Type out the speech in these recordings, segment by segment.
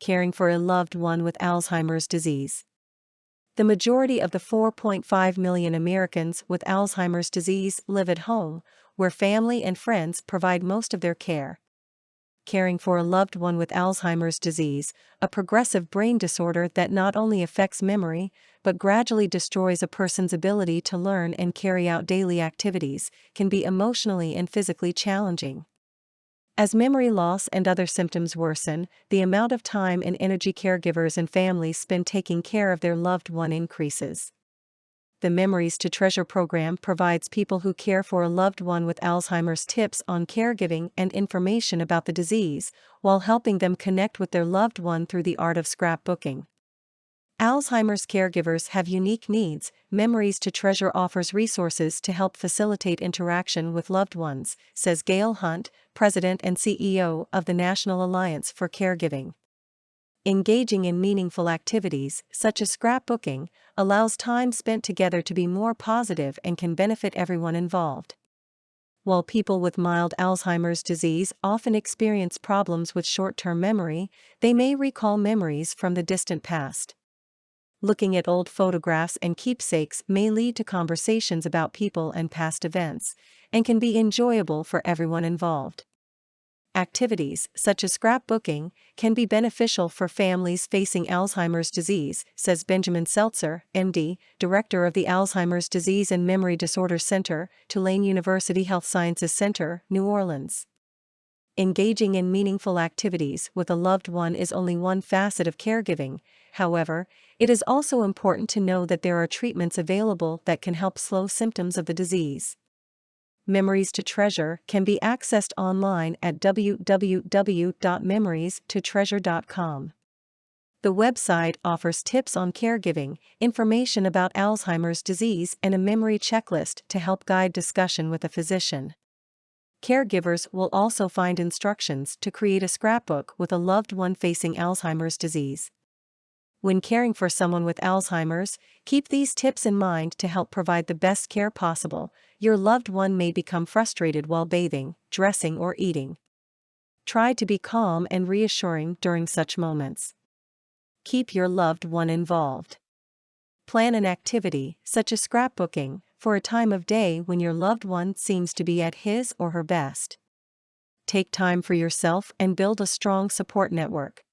caring for a loved one with Alzheimer's disease. The majority of the 4.5 million Americans with Alzheimer's disease live at home, where family and friends provide most of their care. Caring for a loved one with Alzheimer's disease, a progressive brain disorder that not only affects memory, but gradually destroys a person's ability to learn and carry out daily activities, can be emotionally and physically challenging. As memory loss and other symptoms worsen, the amount of time and energy caregivers and families spend taking care of their loved one increases. The Memories to Treasure program provides people who care for a loved one with Alzheimer's tips on caregiving and information about the disease, while helping them connect with their loved one through the art of scrapbooking. Alzheimer's caregivers have unique needs. Memories to Treasure offers resources to help facilitate interaction with loved ones, says Gail Hunt, President and CEO of the National Alliance for Caregiving. Engaging in meaningful activities, such as scrapbooking, allows time spent together to be more positive and can benefit everyone involved. While people with mild Alzheimer's disease often experience problems with short-term memory, they may recall memories from the distant past. Looking at old photographs and keepsakes may lead to conversations about people and past events, and can be enjoyable for everyone involved. Activities, such as scrapbooking, can be beneficial for families facing Alzheimer's disease, says Benjamin Seltzer, MD, Director of the Alzheimer's Disease and Memory Disorders Center, Tulane University Health Sciences Center, New Orleans. Engaging in meaningful activities with a loved one is only one facet of caregiving. However, it is also important to know that there are treatments available that can help slow symptoms of the disease. Memories to Treasure can be accessed online at www.memoriestotreasure.com. The website offers tips on caregiving, information about Alzheimer's disease, and a memory checklist to help guide discussion with a physician. Caregivers will also find instructions to create a scrapbook with a loved one facing Alzheimer's disease. When caring for someone with Alzheimer's, keep these tips in mind to help provide the best care possible. Your loved one may become frustrated while bathing, dressing, or eating. Try to be calm and reassuring during such moments. Keep your loved one involved. Plan an activity, such as scrapbooking, for a time of day when your loved one seems to be at his or her best. Take time for yourself and build a strong support network.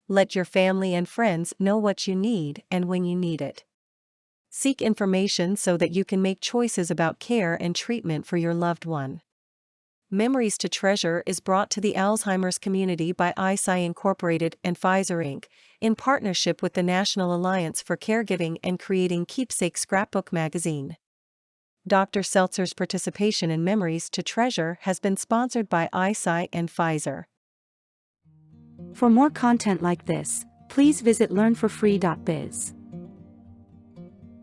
Let your family and friends know what you need and when you need it. Seek information so that you can make choices about care and treatment for your loved one. Memories to Treasure is brought to the Alzheimer's community by ISI Incorporated and Pfizer Inc., in partnership with the National Alliance for Caregiving and Creating Keepsake Scrapbook magazine. Dr. Seltzer's participation in Memories to Treasure has been sponsored by ISI and Pfizer. For more content like this, please visit learnforfree.biz.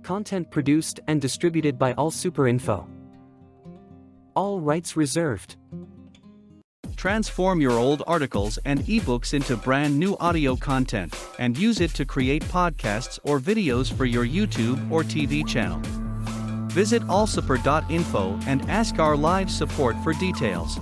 Content produced and distributed by AllSuperInfo. All rights reserved. Transform your old articles and ebooks into brand new audio content and use it to create podcasts or videos for your YouTube or TV channel. Visit allsuper.info and ask our live support for details.